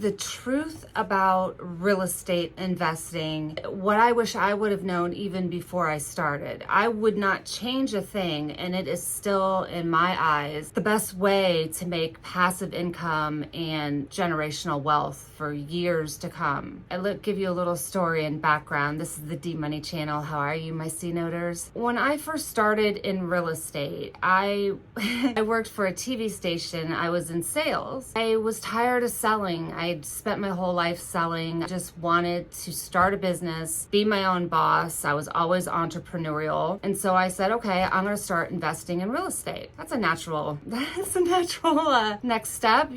The truth about real estate investing, what I wish I would have known even before I started. I would not change a thing, and it is still, in my eyes, the best way to make passive income and generational wealth for years to come. I'll give you a little story and background. This is the D Money channel. How are you, my C-noters? When I first started in real estate, I worked for a TV station. I was in sales. I was tired of selling. I'd spent my whole life selling. I just wanted to start a business, be my own boss. I was always entrepreneurial. And so I said, okay, I'm going to start investing in real estate. That's a natural next step,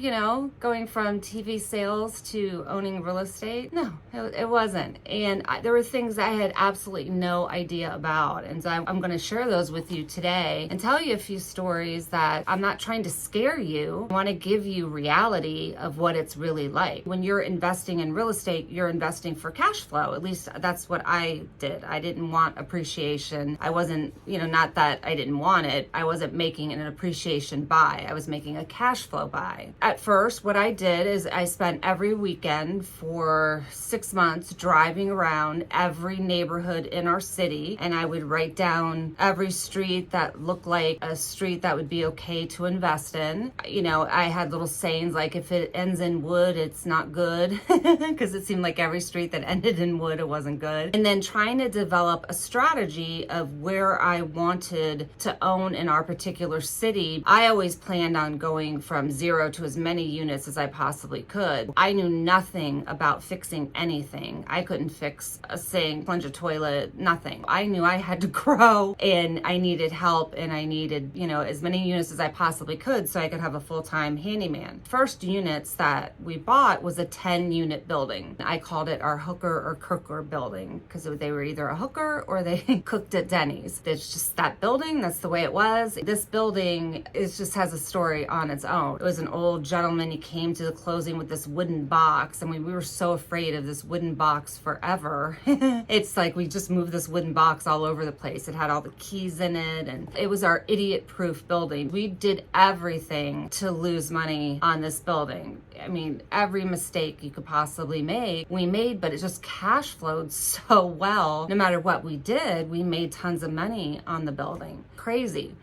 going from TV sales to owning real estate. No, it wasn't. And there were things I had absolutely no idea about. And so I'm going to share those with you today and tell you a few stories that I'm not trying to scare you. I want to give you reality of what it's really like. When you're investing in real estate, you're investing for cash flow. At least that's what I did. I didn't want appreciation. I wasn't, not that I didn't want it. I wasn't making an appreciation buy. I was making a cash flow buy. At first, what I did is I spent every weekend for 6 months driving around every neighborhood in our city, and I would write down every street that looked like a street that would be okay to invest in. I had little sayings like, if it ends in wood, it's not good, because it seemed like every street that ended in wood, it wasn't good. And then trying to develop a strategy of where I wanted to own in our particular city. I always planned on going from 0 to as many units as I possibly could. I knew nothing about fixing anything. I couldn't fix a sink, plunge a toilet, nothing. I knew I had to grow, and I needed help, and I needed, as many units as I possibly could so I could have a full-time handyman. First units that we bought was a 10-unit building. I called it our hooker or cooker building because they were either a hooker or they cooked at Denny's. It's just that building. That's the way it was. This building just has a story on its own. It was an old gentleman. He came to the closing with this wooden box, and we were so afraid of this wooden box forever. It's like we just moved this wooden box all over the place. It had all the keys in it, and it was our idiot-proof building. We did everything to lose money on this building. I mean, every mistake you could possibly make, we made, but it just cash flowed so well. No matter what we did, we made tons of money on the building. Crazy.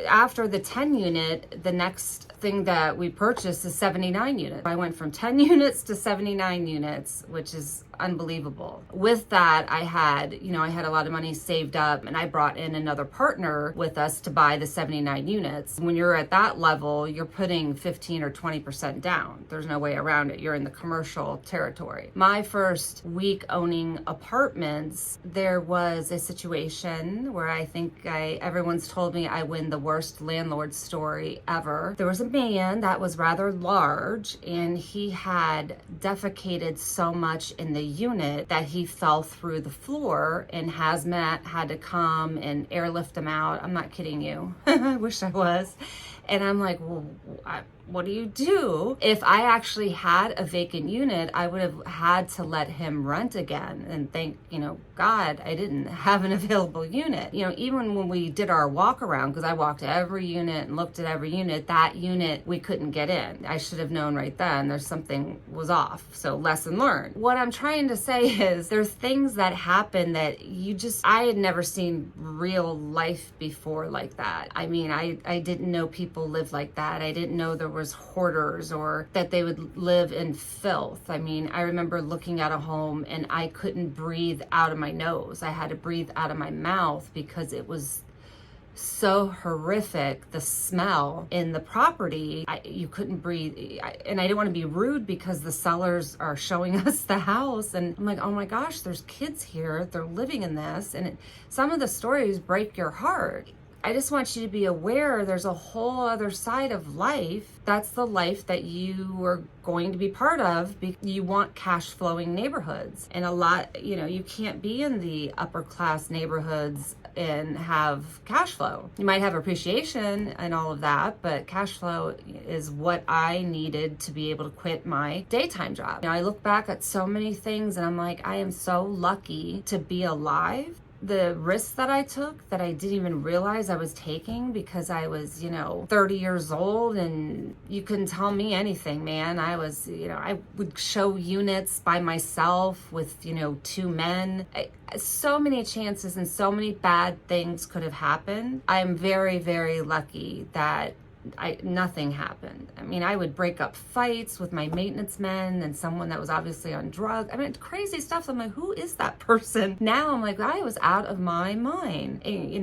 After the 10 unit, the next thing that we purchased is 79 units. I went from 10 units to 79 units, which is unbelievable. With that, I had a lot of money saved up, and I brought in another partner with us to buy the 79 units. When you're at that level, you're putting 15 or 20% down. There's no way around it. You're in the commercial territory. My first week owning apartments, there was a situation where I think everyone's told me I win the worst landlord story ever. There was a man that was rather large, and he had defecated so much in the unit that he fell through the floor, and hazmat had to come and airlift him out. I'm not kidding you. I wish I was. And I'm like, well, what do you do? If I actually had a vacant unit, I would have had to let him rent again. And thank, God, I didn't have an available unit. Even when we did our walk around, because I walked to every unit and looked at every unit, that unit we couldn't get in. I should have known right then there's something was off. So lesson learned. What I'm trying to say is there's things that happen that I had never seen real life before like that. I mean, I didn't know people lived like that. I didn't know there was hoarders or that they would live in filth. I mean, I remember looking at a home and I couldn't breathe out of my nose. I had to breathe out of my mouth because it was so horrific, the smell in the property. You couldn't breathe. And I didn't want to be rude because the sellers are showing us the house. And I'm like, oh my gosh, there's kids here. They're living in this. And some of the stories break your heart. I just want you to be aware there's a whole other side of life. That's the life that you are going to be part of. You want cash flowing neighborhoods. And a lot, you can't be in the upper class neighborhoods and have cash flow. You might have appreciation and all of that, but cash flow is what I needed to be able to quit my daytime job. I look back at so many things and I'm like, I am so lucky to be alive the risks that I took that I didn't even realize I was taking because I was, 30 years old, and you couldn't tell me anything, man. I was, I would show units by myself with, two men. So many chances and so many bad things could have happened. I'm very, very lucky that nothing happened. I mean, I would break up fights with my maintenance men and someone that was obviously on drugs. I mean, crazy stuff. I'm like, who is that person? Now I'm like, I was out of my mind. And,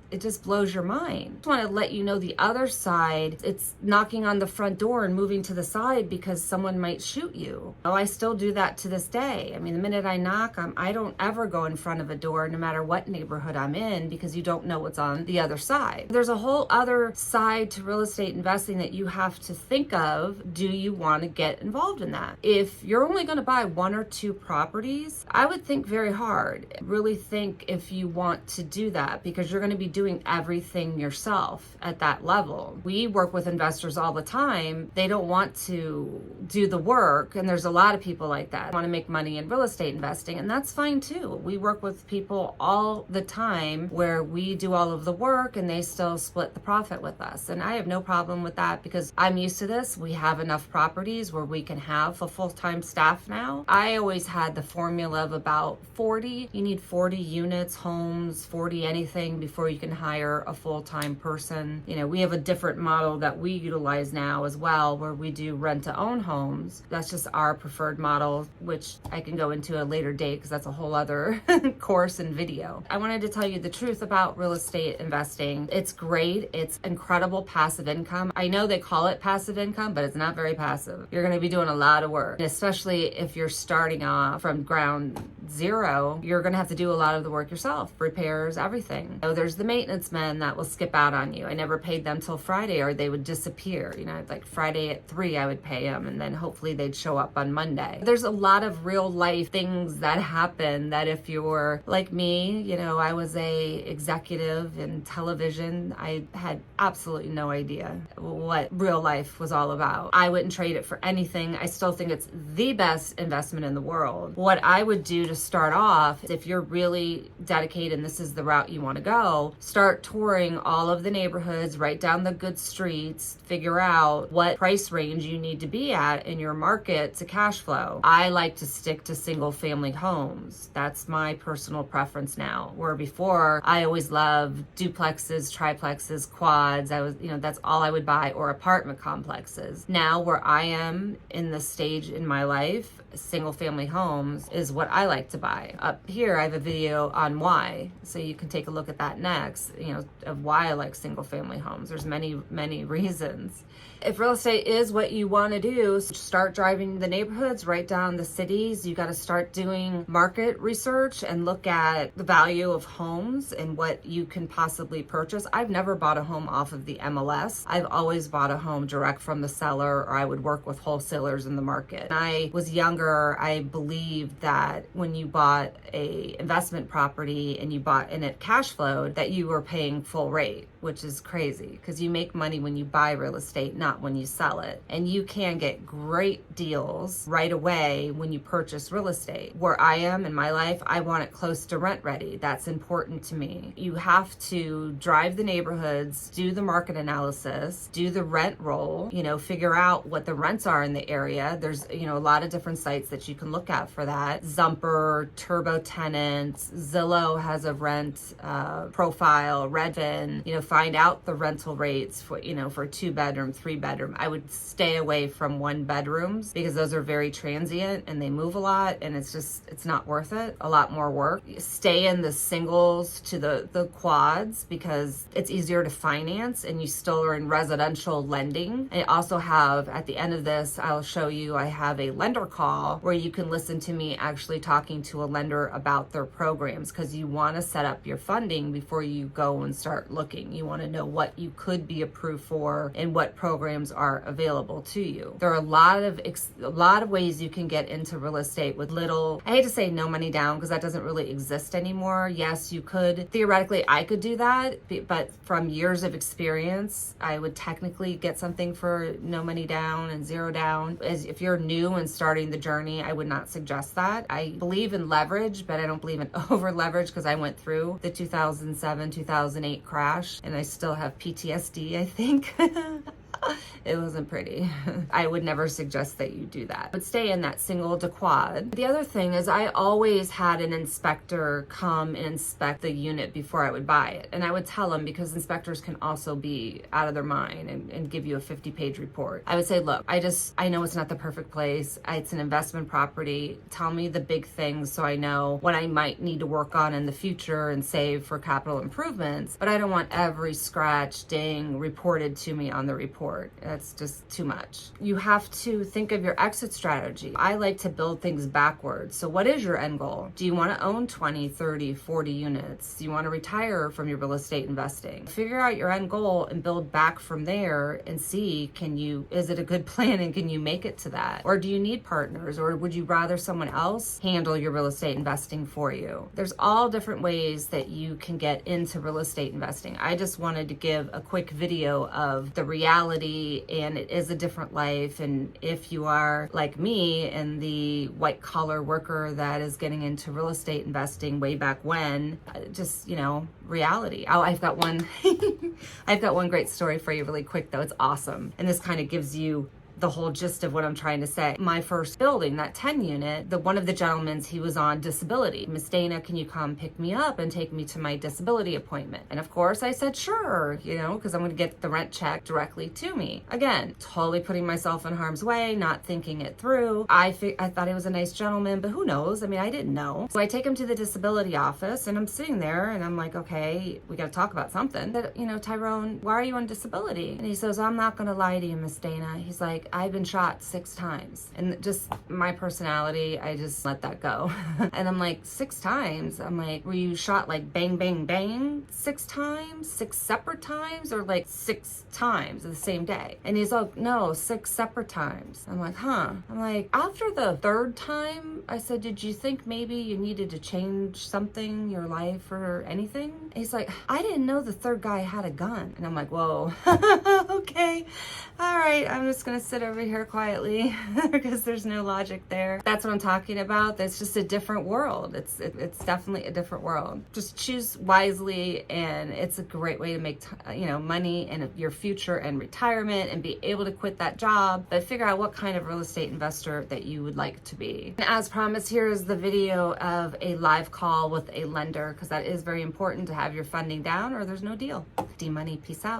it just blows your mind. I just want to let you know the other side. It's knocking on the front door and moving to the side because someone might shoot you. Oh, I still do that to this day. I mean, the minute I knock, I don't ever go in front of a door, no matter what neighborhood I'm in, because you don't know what's on the other side. There's a whole other side to real estate investing that you have to think of. Do you want to get involved in that? If you're only going to buy 1 or 2 properties, I would think very hard. Really think if you want to do that, because you're going to be doing everything yourself at that level. We work with investors all the time. They don't want to do the work, and there's a lot of people like that want to make money in real estate investing, and that's fine too. We work with people all the time where we do all of the work and they still split the profit with us, and I have no problem with that because I'm used to this. We have enough properties where we can have a full-time staff now. I always had the formula of about 40. You need 40 units, homes, 40 anything before you can hire a full-time person. We have a different model that we utilize now as well, where we do rent-to-own homes. That's just our preferred model, which I can go into a later date because that's a whole other course and video. I wanted to tell you the truth about real estate investing. It's great. It's incredible passive income. I know they call it passive income, but it's not very passive. You're going to be doing a lot of work, especially if you're starting off from ground zero. You're going to have to do a lot of the work yourself, repairs, everything. So there's the maintenance men that will skip out on you. I never paid them till Friday, or they would disappear. Like Friday at 3 I would pay them, and then hopefully they'd show up on Monday. There's a lot of real life things that happen that if you're like me, I was a executive in television. I had absolutely no idea what real life was all about. I wouldn't trade it for anything. I still think it's the best investment in the world. What I would do to start off, if you're really dedicated and this is the route you want to go, start touring all of the neighborhoods, write down the good streets, figure out what price range you need to be at in your market to cash flow. I like to stick to single family homes. That's my personal preference now, where before I always loved duplexes, triplexes, quads. That's all I would buy, or apartment complexes. Now where I am in the stage in my life, single family homes is what I like to buy. Up here I have a video on why, so you can take a look at that next, of why I like single family homes. There's many reasons. If real estate is what you want to do, start driving the neighborhoods, write down the cities. You got to start doing market research and look at the value of homes and what you can possibly purchase. I've never bought a home off of the MLS. I've always bought a home direct from the seller, or I would work with wholesalers in the market. When I was younger, I believed that when you bought a investment property and you bought and it cash flowed, that you were paying full rate, which is crazy because you make money when you buy real estate, not when you sell it. And you can get great deals right away when you purchase real estate. Where I am in my life, I want it close to rent ready. That's important to me. You have to drive the neighborhoods, do the market analysis, do the rent roll, figure out what the rents are in the area. There's, a lot of different sites that you can look at for that. Zumper, Turbo Tenants, Zillow has a rent profile, Redfin, find out the rental rates for 2-bedroom, 3-bedroom. I would stay away from 1-bedrooms because those are very transient and they move a lot, and it's not worth it. A lot more work. Stay in the singles to the quads because it's easier to finance and you still are in residential lending. I also have, at the end of this, I'll show you, I have a lender call where you can listen to me actually talking to a lender about their programs, because you want to set up your funding before you go and start looking. You want to know what you could be approved for and what programs are available to you. There are a lot of ways you can get into real estate with little, I hate to say no money down because that doesn't really exist anymore. Yes, you could. Theoretically, I could do that, but from years of experience, I would technically get something for no money down and zero down. As if you're new and starting the journey, I would not suggest that. I believe believe in leverage, but I don't believe in over leverage because I went through the 2007, 2008 crash and I still have PTSD, I think. It wasn't pretty. I would never suggest that you do that, but stay in that single to quad. The other thing is I always had an inspector come and inspect the unit before I would buy it. And I would tell them, because inspectors can also be out of their mind and give you a 50-page report. I would say, look, I know it's not the perfect place. It's an investment property. Tell me the big things so I know what I might need to work on in the future and save for capital improvements. But I don't want every scratch, ding reported to me on the report. That's just too much. You have to think of your exit strategy. I like to build things backwards. So what is your end goal? Do you want to own 20, 30, 40 units? Do you want to retire from your real estate investing? Figure out your end goal and build back from there and see, is it a good plan and can you make it to that? Or do you need partners? Or would you rather someone else handle your real estate investing for you? There's all different ways that you can get into real estate investing. I just wanted to give a quick video of the reality, and it is a different life. And if you are like me and the white collar worker that is getting into real estate investing way back when, just, reality. Oh, I've got one great story for you really quick though. It's awesome. And this kind of gives you the whole gist of what I'm trying to say. My first building, that 10 unit, one of the gentlemen, he was on disability. Miss Dana, can you come pick me up and take me to my disability appointment? And of course I said, sure, because I'm going to get the rent check directly to me. Again, totally putting myself in harm's way, not thinking it through. I thought he was a nice gentleman, but who knows? I mean, I didn't know. So I take him to the disability office and I'm sitting there and I'm like, okay, we got to talk about something. But, Tyrone, why are you on disability? And he says, I'm not going to lie to you, Miss Dana. He's like, I've been shot 6 times. And just my personality, I just let that go. And I'm like, 6 times? I'm like, were you shot like bang, bang, bang 6 times? 6 separate times? Or like 6 times the same day? And he's like, no, 6 separate times. I'm like, huh. I'm like, after the 3rd time, I said, did you think maybe you needed to change something, your life or anything? And he's like, I didn't know the 3rd guy had a gun. And I'm like, whoa, okay. All right, I'm just gonna sit over here quietly because there's no logic there. That's what I'm talking about. That's just a different world. It's definitely a different world. Just choose wisely, and it's a great way to make money in your future and retirement and be able to quit that job, but figure out what kind of real estate investor that you would like to be. And as promised, here is the video of a live call with a lender, because that is very important to have your funding down or there's no deal. D-Money, peace out.